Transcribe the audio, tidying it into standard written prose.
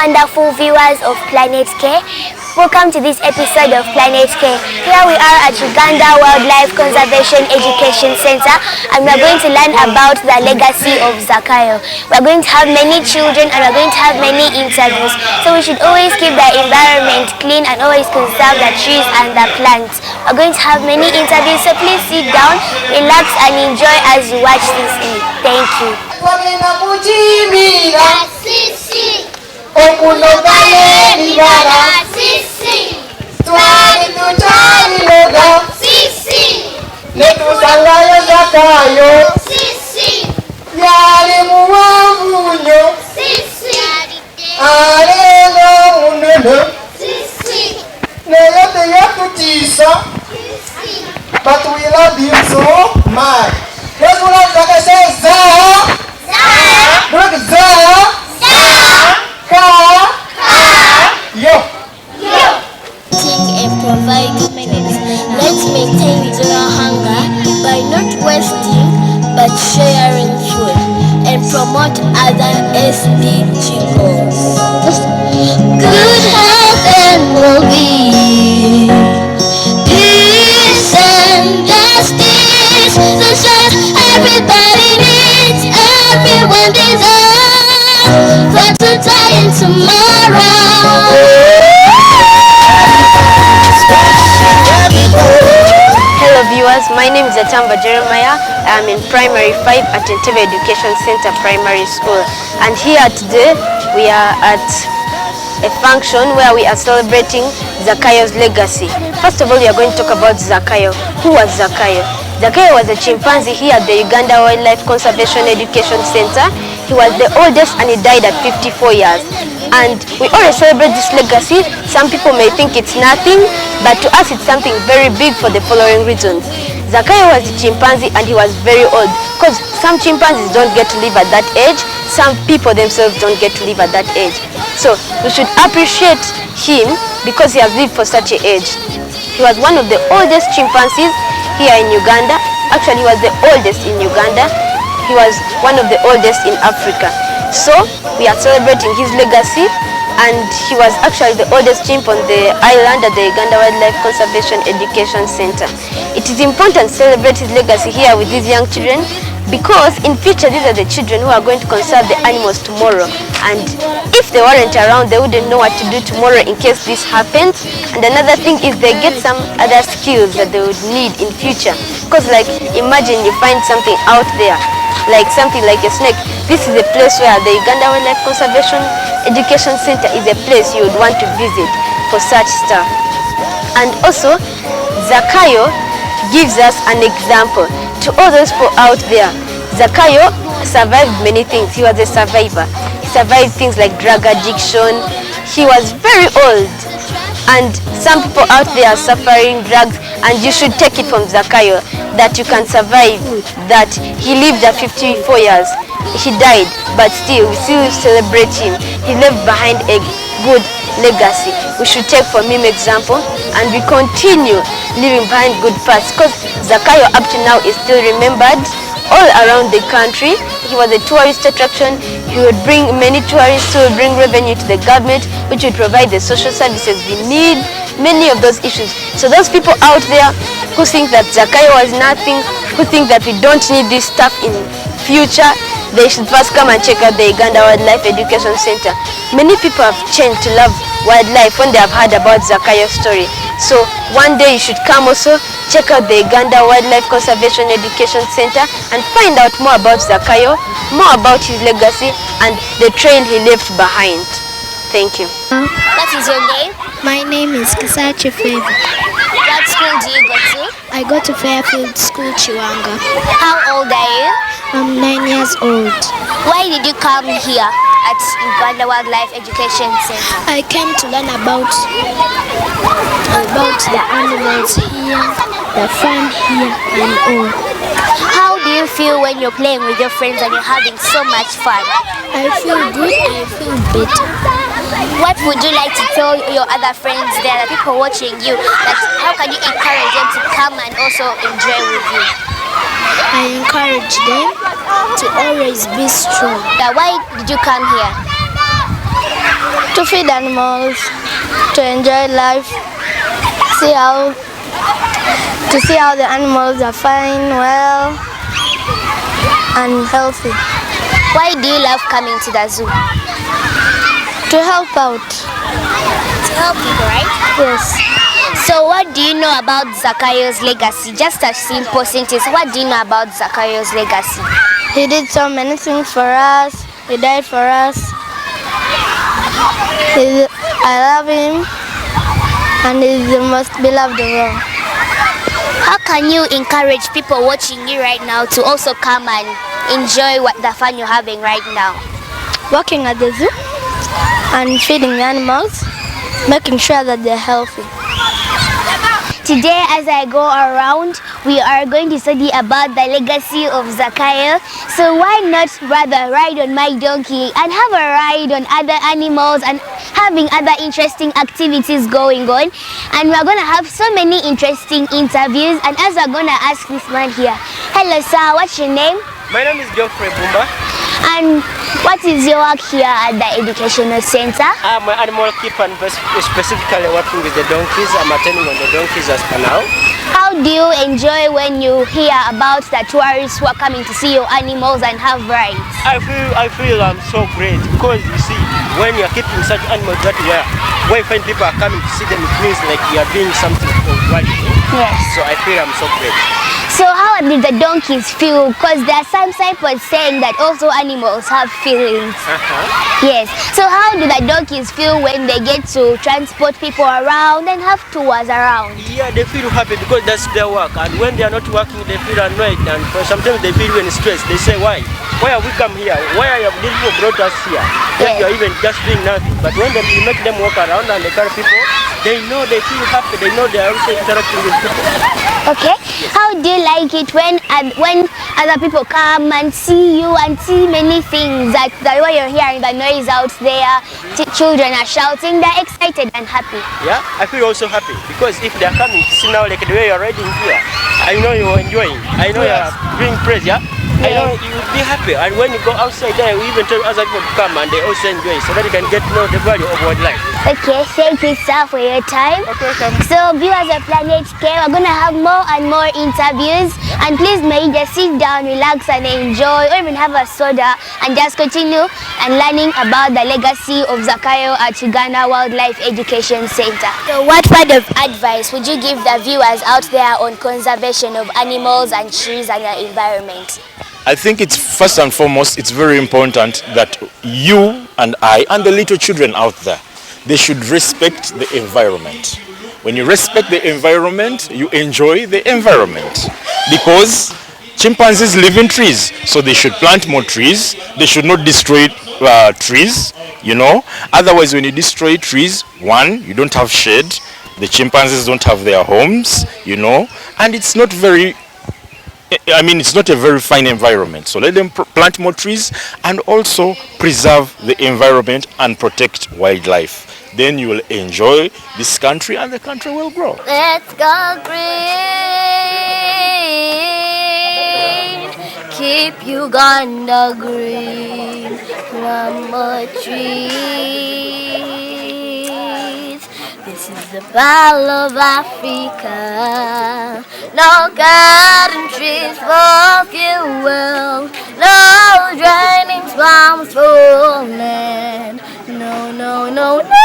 Wonderful viewers of Planet K. Welcome to this episode of Planet K. Here we are at Uganda Wildlife Conservation Education Center, and we are going to learn about the legacy of Zakayo. We are going to have many children and we are going to have many interviews. So we should always keep the environment clean and always conserve the trees and the plants. We are going to have many interviews, so please sit down, relax and enjoy as you watch this. Thank you. Okunogale libara sisi twali tuchali loga sisi netusalayo Zakayo sisi yali muwavunyo sisi alelo unene sisi neyote yakutisa sisi but we love you so much. Let's go love Zakayo. Say Look and provide minutes. Let's maintain zero hunger by not wasting but sharing food and promote other SDG goals. Good health and well-being, peace and justice, the shot everybody needs, everyone deserves for today and tomorrow. Hello viewers, my name is Jeremiah. I am in Primary 5 at Entebbe Education Center Primary School, and here today we are at a function where we are celebrating Zakayo's legacy. First of all, we are going to talk about Zakayo. Who was Zakayo? Zakayo was a chimpanzee here at the Uganda Wildlife Conservation Education Center. He was the oldest and he died at 54 years. And we always celebrate this legacy. Some people may think it's nothing, but to us it's something very big for the following reasons. Zakayo was a chimpanzee and he was very old, because some chimpanzees don't get to live at that age. Some people themselves don't get to live at that age. So we should appreciate him because he has lived for such an age. He was one of the oldest chimpanzees here in Uganda. Actually, he was the oldest in Uganda. He was one of the oldest in Africa. So we are celebrating his legacy, and he was actually the oldest chimp on the island at the Uganda Wildlife Conservation Education Center. It is important to celebrate his legacy here with these young children, because in future these are the children who are going to conserve the animals tomorrow, and if they weren't around they wouldn't know what to do tomorrow in case this happens. And another thing is they get some other skills that they would need in future, because like imagine you find something out there, like something like a snake. This is a place where the Uganda Wildlife Conservation Education Center is a place you would want to visit for such stuff. And also Zakayo gives us an example to all those people out there. Zakayo survived many things. He was a survivor. He survived things like drug addiction. He was very old, and some people out there are suffering drugs, and you should take it from Zakayo that you can survive that. He lived at 54 years. He died, but still we still celebrate him. He left behind a good legacy. We should take from him example, and we continue living behind good paths, because Zakayo up to now is still remembered all around the country. He was a tourist attraction. He would bring many tourists, who would bring revenue to the government, which would provide the social services we need, many of those issues. So those people out there who think that Zakayo was nothing, who think that we don't need this stuff in future, they should first come and check out the Uganda Wildlife Education Center. Many people have changed to love wildlife when they have heard about Zakayo's story. So one day you should come also, check out the Uganda Wildlife Conservation Education Center and find out more about Zakayo, more about his legacy and the trail he left behind. Thank you. What is your name? My name is Kisachi Favor. What school do you go to? I go to Fairfield School, Chiwanga. How old are you? I'm 9 years old. Why did you come here at Uganda Wildlife Education Center? I came to learn about the animals here, the fun here and all. How do you feel when you're playing with your friends and you're having so much fun? I feel good, I feel better. What would you like to tell your other friends there, the people watching you, that how can you encourage them to come and also enjoy with you? I encourage them to always be strong. Why did you come here? To feed animals, to enjoy life, to see how the animals are fine, well, and healthy. Why do you love coming to the zoo? To help out. To help people, right? Yes. So what do you know about Zakayo's legacy? Just a simple sentence. What do you know about Zakayo's legacy? He did so many things for us. He died for us. I love him, and he's the most beloved of all. How can you encourage people watching you right now to also come and enjoy the fun you're having right now? Working at the zoo and feeding the animals, making sure that they're healthy. Today, as I go around, we are going to study about the legacy of Zakayo. So why not rather ride on my donkey and have a ride on other animals and having other interesting activities going on. And we're going to have so many interesting interviews. And as we're going to ask this man here, hello sir, what's your name? My name is Geoffrey Bumba. And what is your work here at the educational center? I'm an animal keeper and specifically working with the donkeys. I'm attending on the donkeys as per now. How do you enjoy when you hear about the tourists who are coming to see your animals and have rides? I feel I'm so great because you see, when you're keeping such animals that where you find people are coming to see them, it means like you're doing something for quality. Yes. So I feel I'm so great. So how did the donkeys feel? Because there are some signposts saying that also animals have feelings. Yes. So how do the donkeys feel when they get to transport people around and have tours around? Yeah, they feel happy because that's their work. And when they are not working, they feel annoyed. And sometimes they feel even stressed. They say, why have we come here? Why have these people brought us here? That you're even just doing nothing. But when you make them walk around and they carry people, they know they feel happy. They know they are also interacting with people. Okay. How do you like it when other people come and see you and see many things that the way you're hearing the noise out there, children are shouting, they're excited and happy? Yeah, I feel also happy because if they're coming to see now like the way you're riding here, I know you're enjoying. I know you're doing praise, yeah? I know you will be happy, and when you go outside there, we even tell other people to come and they also enjoy so that you can get to know the value of wildlife. Okay, thank you sir for your time. Okay, come. So viewers of Planet K, we're going to have more and more interviews, and please may you just sit down, relax and enjoy, or even have a soda and just continue and learning about the legacy of Zakayo at Uganda Wildlife Education Center. So what word of advice would you give the viewers out there on conservation of animals and trees and the environment? I think it's first and foremost, it's very important that you and I and the little children out there, they should respect the environment. When you respect the environment, you enjoy the environment. Because chimpanzees live in trees, so they should plant more trees. They should not destroy trees, you know. Otherwise, when you destroy trees, one, you don't have shade. The chimpanzees don't have their homes, you know. And it's not it's not a very fine environment. So let them plant more trees and also preserve the environment and protect wildlife. Then you will enjoy this country and the country will grow. Let's go green, keep Uganda green, plant more trees. This is the Pearl of Africa. No garden trees for fuel, no draining swamps for land. No, no, no, no.